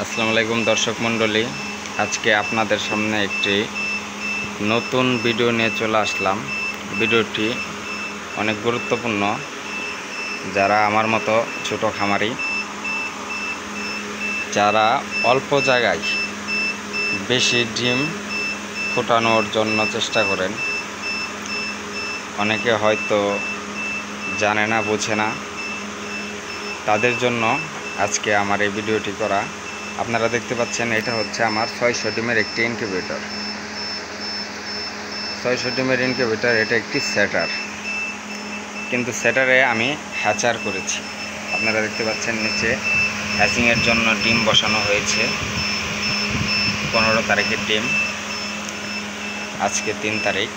আসসালামু আলাইকুম দর্শক মণ্ডলী, আজকে আপনাদের সামনে একটি নতুন ভিডিও নিয়ে চলে আসলাম। ভিডিওটি অনেক গুরুত্বপূর্ণ। যারা আমার মতো ছোট খামারি, যারা অল্প জায়গায় বেশি ডিম ফোটানোর জন্য চেষ্টা করেন, অনেকে হয়তো জানে না, বোঝে না, তাদের জন্য আজকে আমার এই ভিডিওটি করা। আপনারা দেখতে পাচ্ছেন, এটা হচ্ছে আমার 600 ডিমের একটি ইনকিউবেটর। 600 ডিমের ইনকিউবেটর, এটা একটি সেটার, কিন্তু সেটারে আমি হ্যাচার করেছি। আপনারা দেখতে পাচ্ছেন নিচে হ্যাচিংয়ের জন্য ডিম বসানো হয়েছে। 15 তারিখের ডিম, আজকে 3 তারিখ,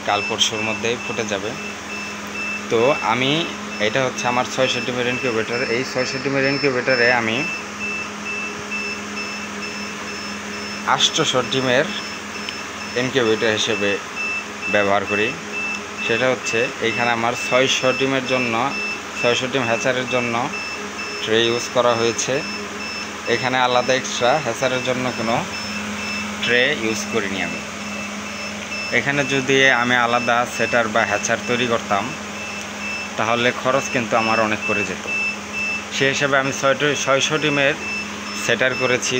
কাল পরশুর মধ্যেই ফুটে যাবে। তো আমি, এটা হচ্ছে আমার 600 ডিমের ইনকিউবেটর। এই 600 ডিমের ইনকিউবেটরে আমি 800 ডিমের ইনকিউবেটর হিসেবে ব্যবহার করি। সেটা হচ্ছে, এইখানে আমার 600 ডিমের জন্য, 600 ডিম হ্যাচারের জন্য ট্রে ইউজ করা হয়েছে। এখানে আলাদা এক্সট্রা হ্যাচারের জন্য কোনো ট্রে ইউজ করিনি আমি। এখানে যদি আমি আলাদা সেটার বা হ্যাচার তৈরি করতাম, তাহলে খরচ কিন্তু আমার অনেক পড়ে যেত। সে হিসাবে আমি 600 ডিমের সেটার করেছি,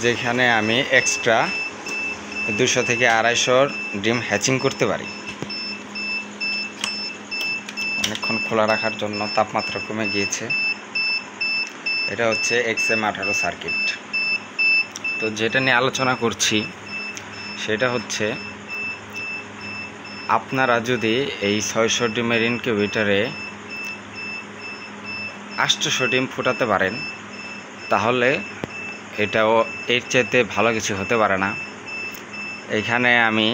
যেখানে আমি এক্সট্রা 200 থেকে 250 ডিম হ্যাচিং করতে পারি। অনেকক্ষণ খোলা রাখার জন্য তাপমাত্রা কমে গিয়েছে। এটা হচ্ছে XM18 সার্কিট। তো যেটা নিয়ে আলোচনা করছি সেটা হচ্ছে, আপনারা যদি এই 600 ডিমের ইনকিউবেটরে 800 ডিম ফুটাতে পারেন, তাহলে এটাও এর চাইতে ভালো কিছু হতে পারে না। এখানে আমি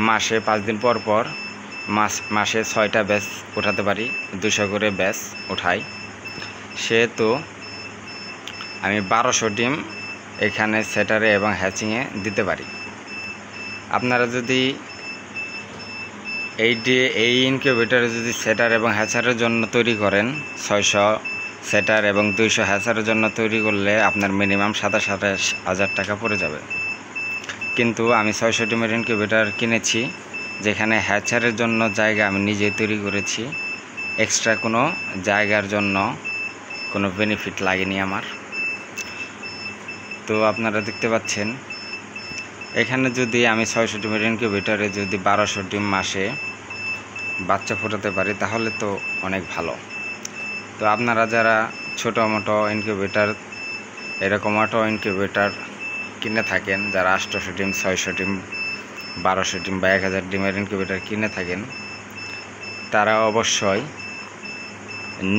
মাসে 5 দিন পর পর মাসে 6টা ব্যাচ উঠাতে পারি, 200 করে ব্যাচ উঠাই। সেহেতু আমি 1200 ডিম এখানে সেটারে এবং হ্যাচিংয়ে দিতে পারি। আপনারা যদি এই ইনকিউবেটরে যদি সেটার এবং হ্যাচারের জন্য তৈরি করেন, 600 সেটার এবং 200 হ্যাচারের জন্য তৈরি করলে আপনার মিনিমাম 27,000 টাকা পড়ে যাবে। কিন্তু আমি 600 ডিমের ইনকিউবেটর কিনেছি, যেখানে হ্যাচারের জন্য জায়গা আমি নিজেই তৈরি করেছি। এক্সট্রা কোনো জায়গার জন্য কোনো বেনিফিট লাগেনি আমার। তো আপনারা দেখতে পাচ্ছেন, এখানে যদি আমি 600 ডিমের ইনকিউবেটরে যদি 1200 ডিম মাসে বাচ্চা ফোটাতে পারি, তাহলে তো অনেক ভালো। তো আপনারা যারা ছোটো মোটো ইনকিউবেটর, এরকম অটো ইনকিউবেটর কিনে থাকেন, যারা 800 ডিম, 600 ডিম, 1200 ডিম বা 1000 ডিমের ইনকিউবেটর কিনে থাকেন, তারা অবশ্যই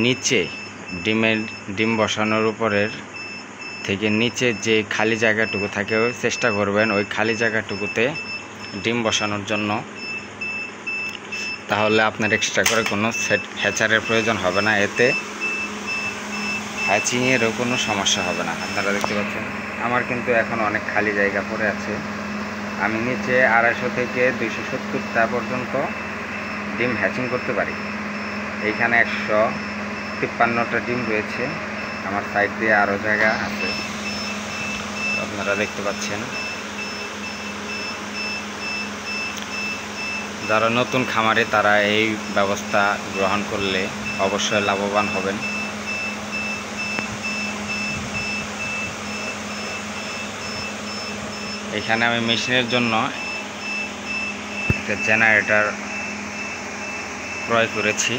নিচে ডিম বসানোর উপরের থেকে নিচে যে খালি জায়গাটুকু থাকে, চেষ্টা করবেন ওই খালি জায়গাটুকুতে ডিম বসানোর জন্য। তাহলে আপনার এক্সট্রা করে কোনো হ্যাচারের প্রয়োজন হবে না, এতে হ্যাচিংয়েরও কোনো সমস্যা হবে না। আপনারা দেখতে পাচ্ছেন, আমার কিন্তু এখন অনেক খালি জায়গা পড়ে আছে। আমি নিচে 250 থেকে 270টা পর্যন্ত ডিম হ্যাচিং করতে পারি। এইখানে 153টা ডিম রয়েছে, আমার সাইড দিয়ে আরও জায়গা আছে, আপনারা দেখতে পাচ্ছেন। যারা নতুন খামারে, তারা এই ব্যবস্থা গ্রহণ করলে অবশ্যই লাভবান হবেন। এখানে আমি মেশিনের জন্য একটা জেনারেটর ক্রয় করেছি।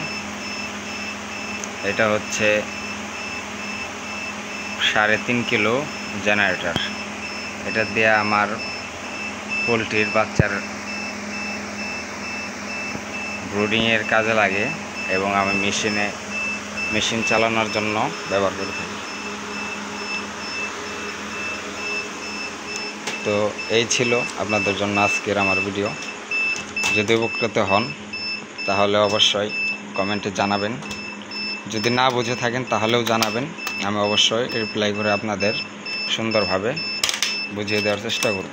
এটা হচ্ছে 3.5 কিলো জেনারেটর। এটা দিয়ে আমার পোলট্রির বাচ্চার ব্রুডিংয়ের কাজে লাগে এবং আমি মেশিন চালানোর জন্য ব্যবহার করে থাকি। তো এই ছিল আপনাদের জন্য আজকের আমার ভিডিও। যদি উপকৃত হন, তাহলে অবশ্যই কমেন্টে জানাবেন। যদি না বুঝে থাকেন, তাহলেও জানাবেন, আমি অবশ্যই রিপ্লাই করে আপনাদের সুন্দরভাবে বুঝিয়ে দেওয়ার চেষ্টা করব।